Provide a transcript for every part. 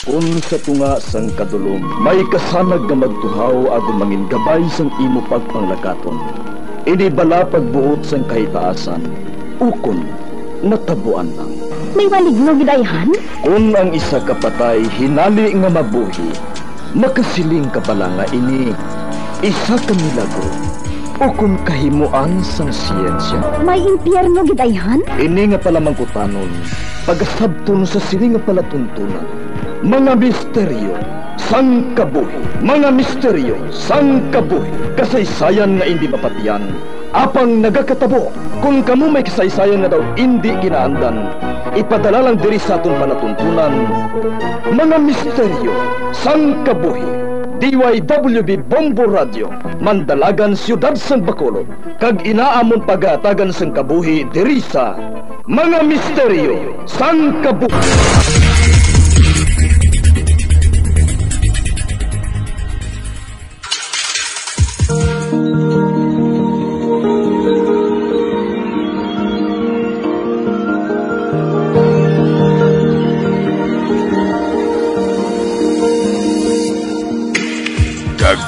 Kung sa tunga sang kadulom, may kasanag nga magtuhaw agon mangin gabay sang imo pagpanglakaton. Ini bala pagbuot sang kahitaasan, ukon natabuan lang. May maligno gidayhan? Kung ang isa kapatay hinali nga mabuhi, makasiling ka pala nga ini isa ka milagro o kung kahimuan sang siyensya. May impyerno gidayhan? Ini nga pala mangkutanon, pagasabton sa sili nga palatuntunan. Mga misteryo sang kabuhi, mga misteryo sang kabuhi, kasaysayan nga hindi mapatiyan, apang nagakatabo. Kung kamo may kasaysayan nga daw hindi ginaandan, ipadala lang diri sa atong palatuntunan. Mga misteryo sang kabuhi, DYWB Bombo Radio, Mandalagan, Siyudad San Bacolod, kag inaamon pagatagan sang kabuhi diri sa Mga Misteryo sang Kabuhi.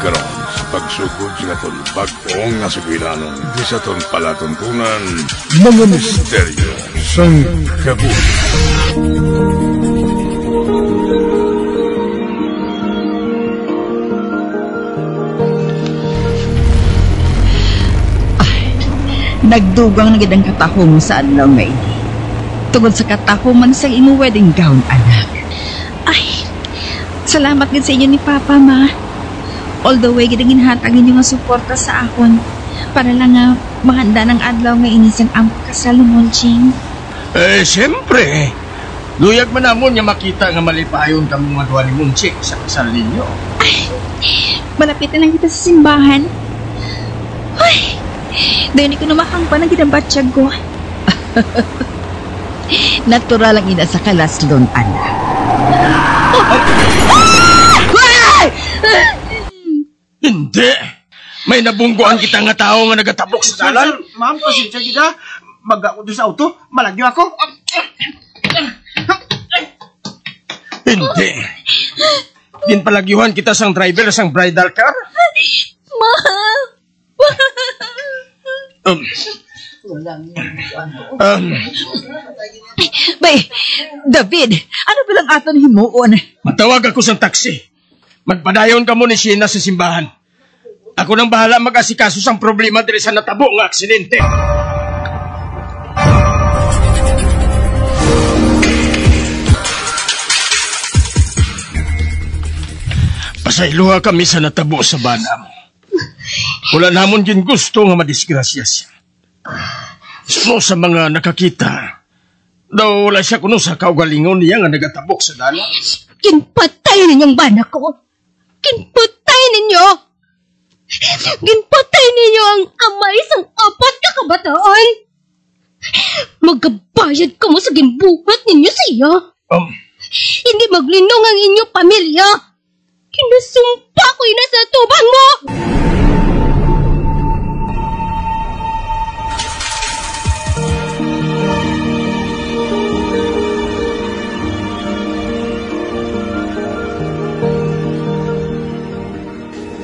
Karon sa pagsugod sa aton bagong nga sugilanon di sa aton palatuntunan, Mga Misteryo sang Kabuhi. Nagdugang na gid ang katahom sa adlaw nga ini. Tungod sa katahoman sa imo wedding gown, anak. Ay, salamat gid sa inyo ni Papa, Ma. All the way gid ginhatag ninyo nga suporta sa akon para lang nga mahanda ng adlaw nga inisang ang kasal ni Monching. Siyempre. Luyag man namon nga makita nga malipayon kami mga duwa ni Monching sa kasal ninyo. Ay, malapit na lang kita sa simbahan. Ay, dahil ko namakang pa ng ginabatsyag ko. Natural ang ina sa kalaslon, anak. Hindi! May nabungguan kita nga tao nga nagatabok sa dalan. Ma'am, pasensya kita. Mag-ako doon sa auto. Malagyo ako. Hindi. Ginpalagyuhan kita sang driver sang bridal car. Ma! Bay, David, ano bilang aton himuon? Matawag ako sa taxi. Magpadayon ka mo ni Sheena sa simbahan. Ako nang bahala mag-asikaso sang problema diri sa natabo nga aksidente. Pasayloha kami sa natabo sa bana mo. Wala namon din gusto nga madisgrasya siya. So sa mga nakakita, daw wala siya kuno sa kaugalingon niya nga nagatabok sa dala. Kinpatay ninyong bana ko. Kinpatay ninyo. Ginpatay ninyo ang amay sang 4 ka kabataan. Magabayad ka mo sa ginbuhat ninyo siya. Hindi maglinong ang inyong pamilya. Kinasumpa ko na sa tubang mo.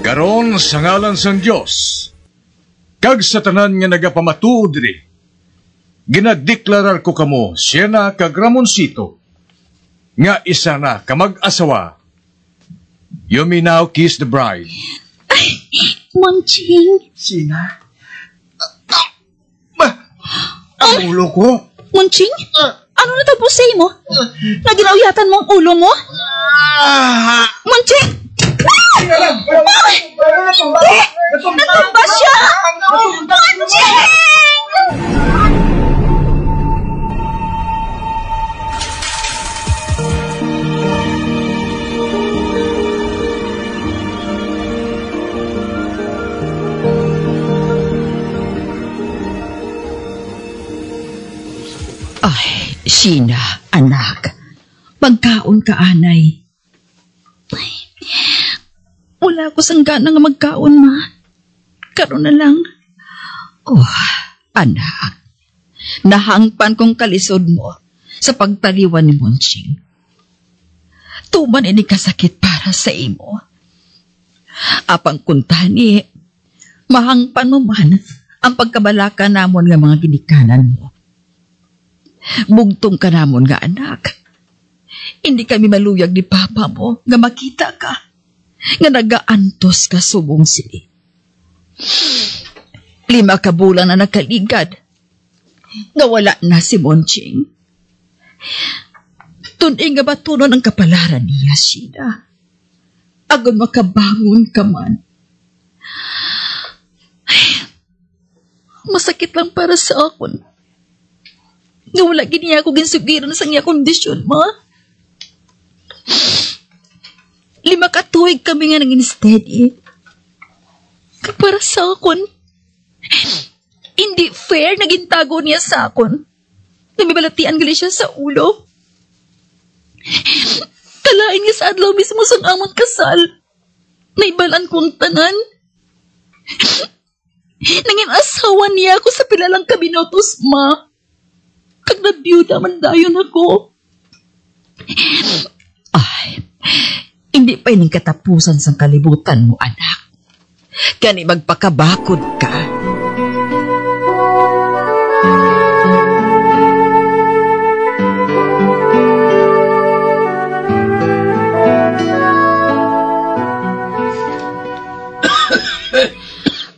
Karon sa ngalan sang Dios, kag sa tanan nga nagapamatuod diri, ginadeklarar ko kamo Sheena kag Ramoncito nga isa na ka mag-asawa. You may now kiss the bride. Ay, Monching. Sheena? Ang ulo ko. Monching? Ano na tapos sa mo? Naginawyatan mo ang ulo mo? Monching! Natumba siya! Monching! Ay, Sheena, anak. Magkaon ka, anay. Ay, wala ko sang gana nga magkaon, ma. Karon na lang. Oh, anak. Nahangpan kong kalisod mo sa pagtaliwan ni Monching. Tuman ini kasakit para sa imo. Apang kuntani, mahangpan mo man ang pagkabalaka namon nga mga ginikanan mo. Bugtong ka namon nga anak. Hindi kami maluyag ni papa mo nga makita ka, nga nagaantos ka subong sili. 5 ka bulan na nakaligad, nga wala na si Monching. Tuning nga batunon ang kapalaran niya, Sheena. Agon makabangon ka man. Ay, masakit lang para sa akon. Nga wala giniya ako ginsugiran sa nga kondisyon, ma. 5 ka tuig kami nga naging steady. Para sa akon, hindi fair naging tago niya sa akon. Namibalatian gali siya sa ulo. Talain niya sa adlaw mismo sang amon kasal. Naibalan ko ang tanan. Nangin asawa niya ako sa pilalang kabinotos, ma. Kag nabiyuda man dayon ako. Ay, hindi pa ining katapusan sang kalibutan mo, anak. Kani magpakabakod ka.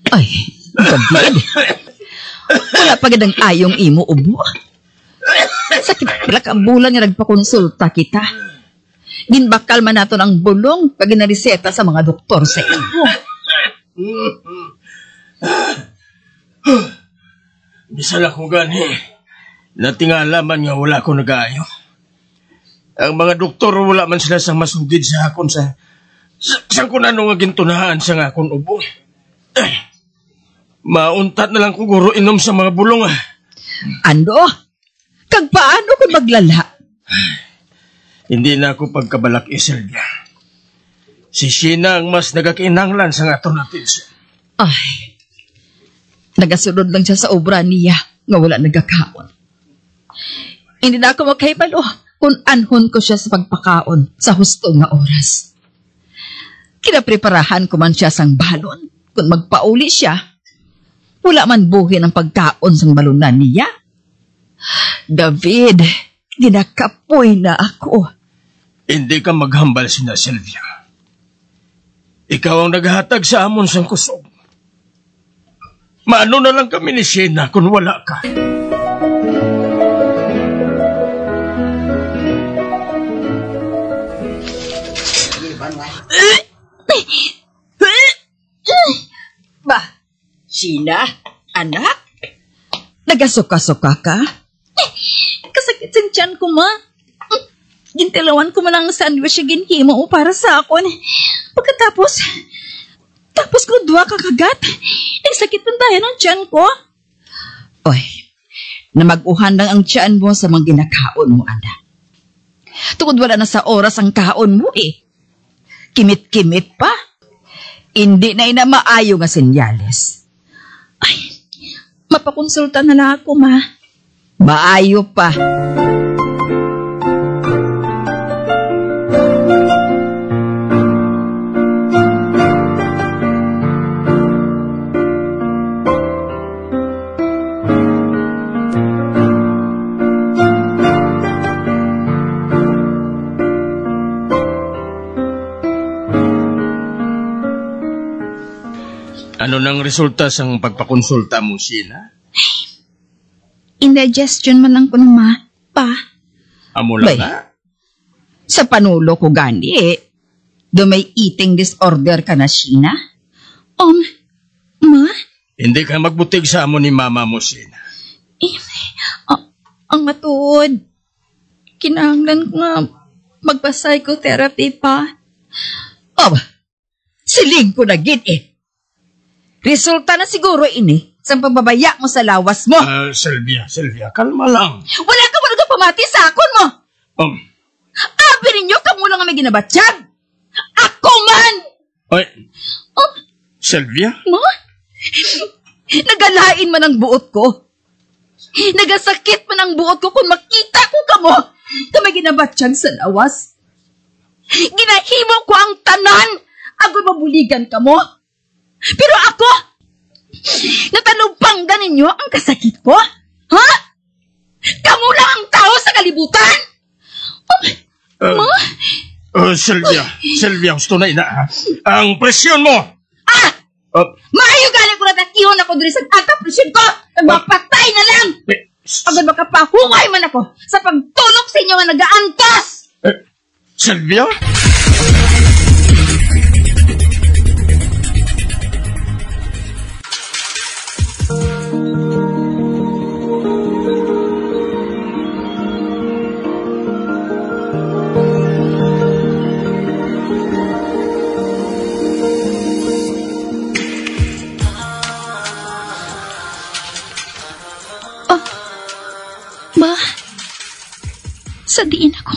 Ay, gabi. Wala pa gadang ayong imo ubo. Sakit pala ka bulan nga nagpakonsulta kita. Ginbakal man nato ang bulong pag ginariseta sa mga doktor sa imo. Bisan ako gani, natingala man nga wala ko nag-ayo. Ang mga doktor wala man sila sang masugid sa akon sa kung ano nga gintunahan sa nga akon ubo. Mauntat na lang ko guro inom sa mga bulong. Ano? Kag paano ko maglala? Hindi na ako pagkabalak, Silvia. Si Sheena ang mas nagakinanglan sa nga natin siya. Ay, nagasunod lang siya sa obra niya nga wala nagakaon. Hindi na ako makahibalo kung anhon ko siya sa pagpakaon sa husto nga oras. Kinapreparahan ko man siya sang balon. Kung magpauli siya, wala man buhin ang pagkaon sang balunan niya. David, ginakapoy na ako. Hindi ka maghambal sina, Silvia. Ikaw ang naghatag sa amon sang kusog. Maano na lang kami ni Sheena kung wala ka. Ba, Sheena, anak? Nagasuka-suka ka? Kasakit sa tiyan ko, ma. Gintilawan ko man ang sandwich na ginhimo mo para sa akon. Tapos ko 2 kakagat. Nagsakit man tayo ng tiyan ko. Oy, namaguhan lang ang tiyan mo sa mga ginakaon mo, anak. Tukod wala na sa oras ang kaon mo eh. Kimit-kimit pa. Hindi na ina maayo nga senyales. Ay, mapakonsulta na lang ako, ma. Maayo pa. Ano nang resulta sang pagpakonsulta mo, Sheena? Indigestion man lang ko ng pa. Amo lang na? Sa panulo ko gani eh. Do may eating disorder ka na, Sheena? Ma? Hindi ka magbutig sa amo ni mama mo, Sheena. Ang matuod. Kinahanglan ko nga magpa-psychotherapy pa. Siling ko na gid eh. Resulta na siguro ini sa pambabaya mo sa lawas mo. Silvia, kalma lang. Wala ka mo nagpamati sa akon mo. Abi ninyo ka muna nga may ginabatsyag. Ako man! Oy, Silvia? Mo? Nagalain man ang buot ko. Nagasakit man ang buot ko kung makita ko ka mo na may ginabatsyag sa lawas. ginahimo ko ang tanan. Agoy mabuligan ka mo. Pero ako, natanupang ninyo ang kasakit ko? Ha? Kamu lang ang tao sa kalibutan? Sylvia, gusto na ina, ha? Ang presyon mo! Maayo gali ko na tatihon ako diri sa presyon ko! Mapatay na lang! Agad makapahungay man ako sa pagtulog sa inyo nga nag-aantos! Sylvia? Ma, sadiin ako.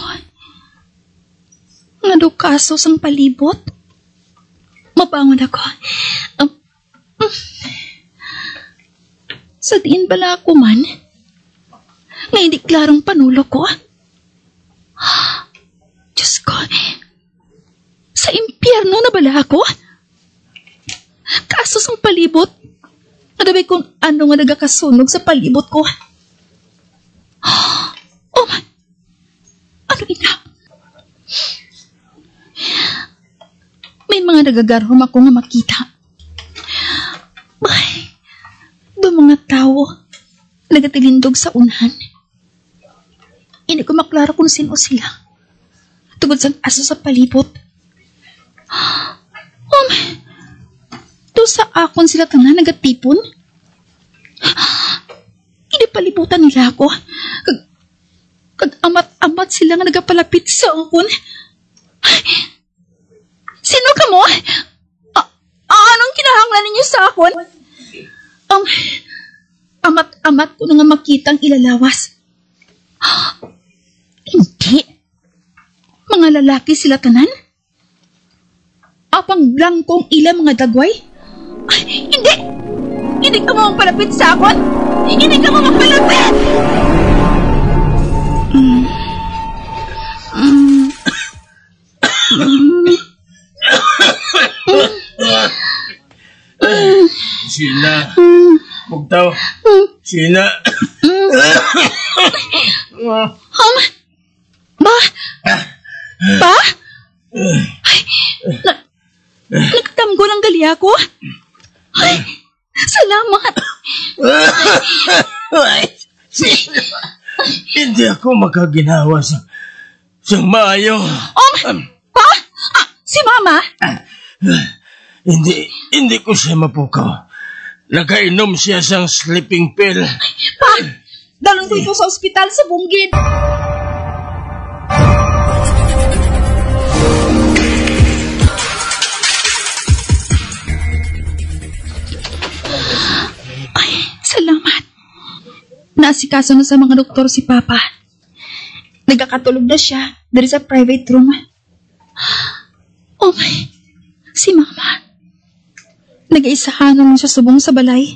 Nga do kaso sang palibot. Mabangon ako. Sadiin bala ako man. Nga hindi klarong panulo ko. Diyos ko, sa impyerno na bala ako? Kaso sang palibot. Nadabay kung ano nga nagakasunog sa palibot ko. Oh man! Ano ina? May mga nagagarhom ako nga makita. Ay, doon mga tao nagatilindog sa unahan. Hindi ko maklaro kung sino sila. Tugod sa aso sa palibot. Oh man! Doon sa akon sila tanan nagatipon. Hindi palibutan nila ako. Kag amat-amat sila nga nagapalapit sa akon. Sino ka mo? Anong kinahanglan ninyo sa akon? Amat-amat ko na nga makitang ilalawas. Hindi. Mga lalaki sila tanan? Apang blangkong ila mga dagway? Hindi! Hindi ka mo magpalapit sa akon! Hindi ka mo magpalapit! Sina, bugtaw. Sina. Ba? Ay, nagtamgo ng gali ako? Ay, salamat. Hindi ako makaginawa sa maayo. Pa? Si Mama? Hindi ko siya mapukaw. Nakainom siya sang sleeping pill. Pa, dalon ko ito sa ospital sa Bunggid. Ay, salamat. Naasikaso na sa mga doktor si Papa. Nagkakatulog na siya dari sa private room. Oh my, si Mama. Nag-aisahan naman siya subong sa balay.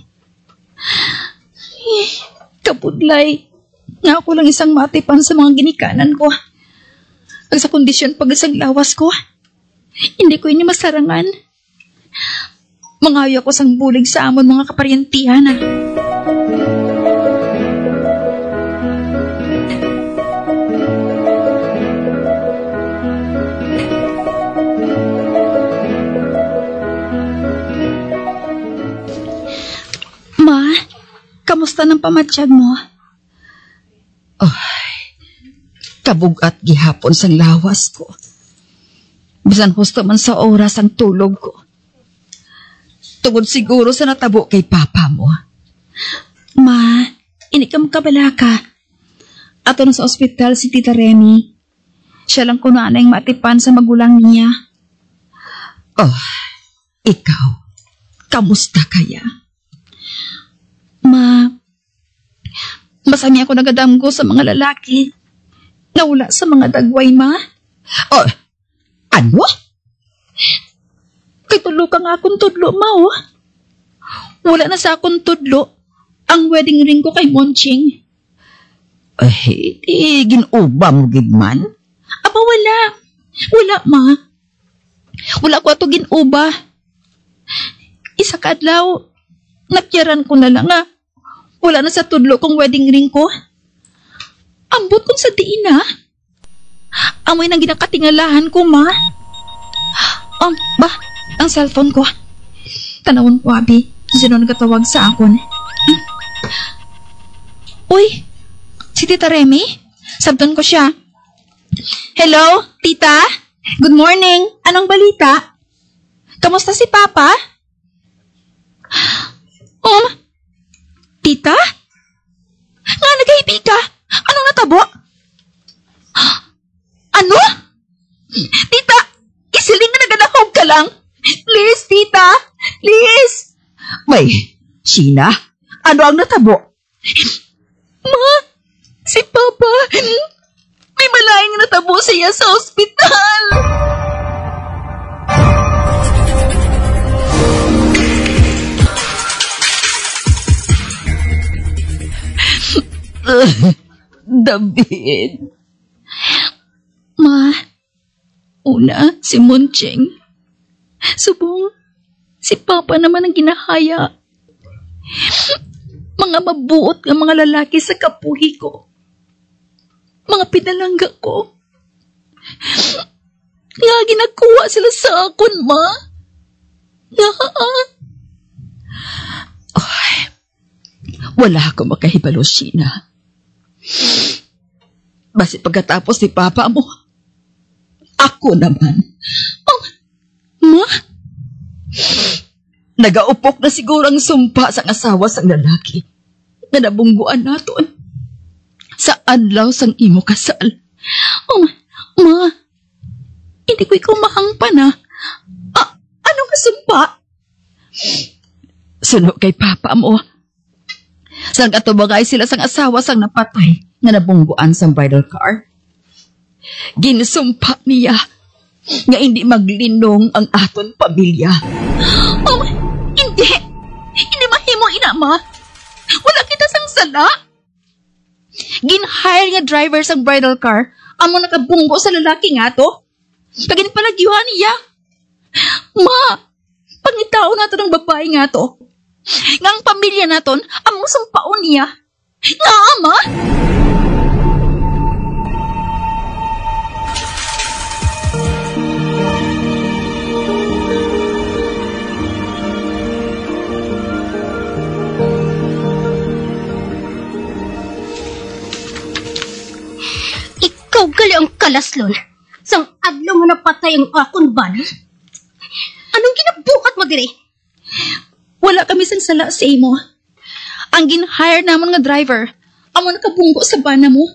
Kapudlay. Nga ako lang isang matipan sa mga ginikanan ko. Ang sa kondisyon pag isang lawas ko. Hindi ko ini masarangan. Mangayo ako sang bulig sa amon mga kaparyentihan. Ma, kamusta ng pamatsyag mo? Ay, kabugat gihapon sang lawas ko. Bisan husto man sa oras ang tulog ko. Tungod siguro sa natabo kay Papa mo. Ma, ini ka magkabalaka. Ato na sa ospital si Tita Remy. Siya lang kuno na yung matipan sa magulang niya. Oh, ikaw, kamusta kaya? Ma, masami ako nagadamgo sa mga lalaki. Nawala sa mga dagway, Ma. Oh, ano? Kay tudlo ka nga akong tudlo, Ma, oh. Wala na sa akong tudlo ang wedding ring ko kay Monching. Ay, di ginuba mo gid man? Aba, wala. Wala, Ma. Wala ko ato ginuba. Isa ka adlaw, nakyaran ko na lang nga. Wala na sa tudlo kong wedding ring ko. Ambot kong sa diin na. Amoy nang ginakatingalahan ko, ma. Ba, ang cellphone ko. Tanawon ko, abi. Sino nagkatawag sa akon? Uy, si Tita Remy? Sabton ko siya. Hello, Tita? Good morning. Anong balita? Kamusta si Papa? Tita? Nga naghibi ka? Anong natabo? Ano? Tita, isiling na naganahog ka lang. Please, Tita. Please. May, Sheena, ano ang natabo? Ma, si Papa, may malayang natabo siya sa ospital. David. Ma, una, si Munching. Subong, si Papa naman ang ginahaya. Mga mabuot ng mga lalaki sa kapuhi ko. Mga pinalangga ko. Nga ginakuha sila sa akon, ma. Nga. Ay, wala ako makahibalo, Sheena. Basta pagkatapos ni Papa mo, ako naman. Ma? Nagaupok na siguro ang sumpa sa asawa sang lalaki na nabungguan naton sa adlaw sang imo kasal. Ma, hindi ko ikaw mahangpa na. Anong kasumpa? Suno kay Papa mo. Sang katubagay sila sang asawa sang napatay na nabungguan sang bridal car. Ginsumpa niya nga hindi maglinong ang aton pamilya. Hindi mahimo ina, ma. Wala kita sang sala. Gin-hire nga driver sang bridal car amo nakabunggo sa lalaki nga to. Kagin palagyuhan niya. Ma, pangitao nato ng babae nga to. Nga ang pamilya naton among sumpaon niya. Nga, ma? Ikaw gali ang kalaslon. Sang adlaw nga napatay ang akon bana. Anong ginabuhat mo dire? Wala kami sang sala sa imo. Ang gin-hire namon nga driver, amo nakabunggo sa bana mo.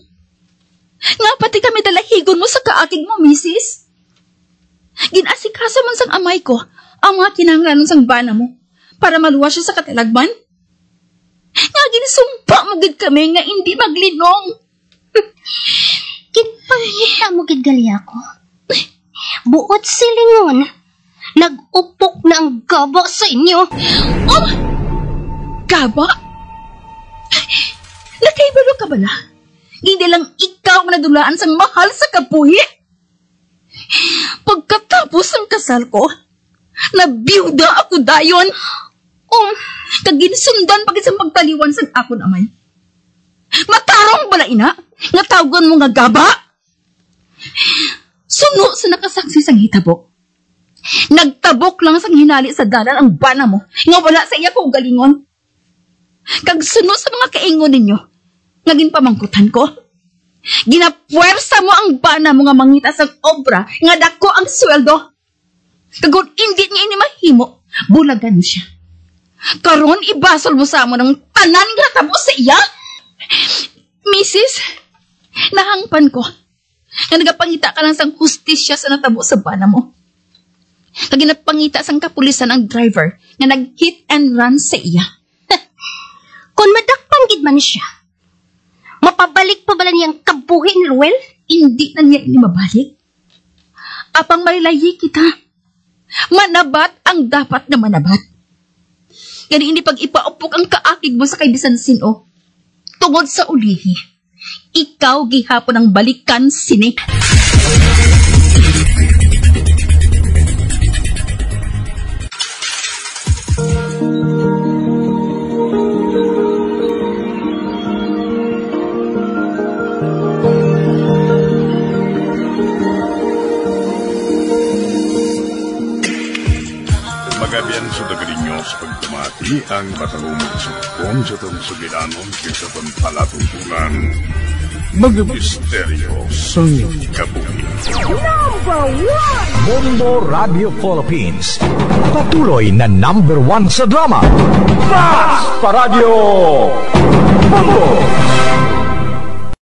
Nga pati kami dalahigon mo sa kaakig mo, misis. Ginasikaso man sang amay ko, ang mga kinahanglanon sang bana mo, para maluwas siya sa katilagban. Nga ginsumpa mo gid kami nga hindi maglinong. Kinpangita mo gid gali ako. Buot silingon, nag-upok na ang gaba sa inyo. Gaba? Nakaibalo ka ba na? Hindi lang ikaw ang nadulaan sang mahal sa kapuhi. Pagkatapos ng kasal ko, nabiyuda ako dayon. Kaginsundan pag isang pagtaliwan sang ako namay. Matarong bala ina, nga tawagan mo nga gaba. Suno sa nakasaksi sang hitabok. Nagtabok lang sang hinali sa dalan ang bana mo, nga wala sa iya ko galingon. Kag suno sa mga kaingon ninyo, ngagin pamangkutan ko. Ginapwersa mo ang bana mo nga mangita sang obra, nga dako ang sweldo. Kagod hindi niya ini mahimo, bulagan mo siya. Karon ibasol mo sa amo ng tanan nga tabo sa iya. Mrs., nahangpan ko nga nagapangita ka lang sang hustisya sa natabo sa bana mo. Kag ginapangita sang kapulisan ang driver nga nag-hit and run sa iya. Kung madakpanggid man siya, mapabalik pa bala niyang kabuhi ni Ruel? Hindi na niya ini mabalik. Apang marilayi kita. Manabat ang dapat na manabat. Gani hindi pag ipaupok ang kaakig mo sa kay bisan sino. Tungod sa ulihi, ikaw gihapon ang balikan sini. Ayan sa dagalinyo sa pagtumati ang matahumog sa hukom sa itong sugilanon kaysa itong palatuntunan. Mga misteryo sa kabuhi. Bombo Radio Philippines. Patuloy na #1 sa drama. Mas Paradyo Bombo!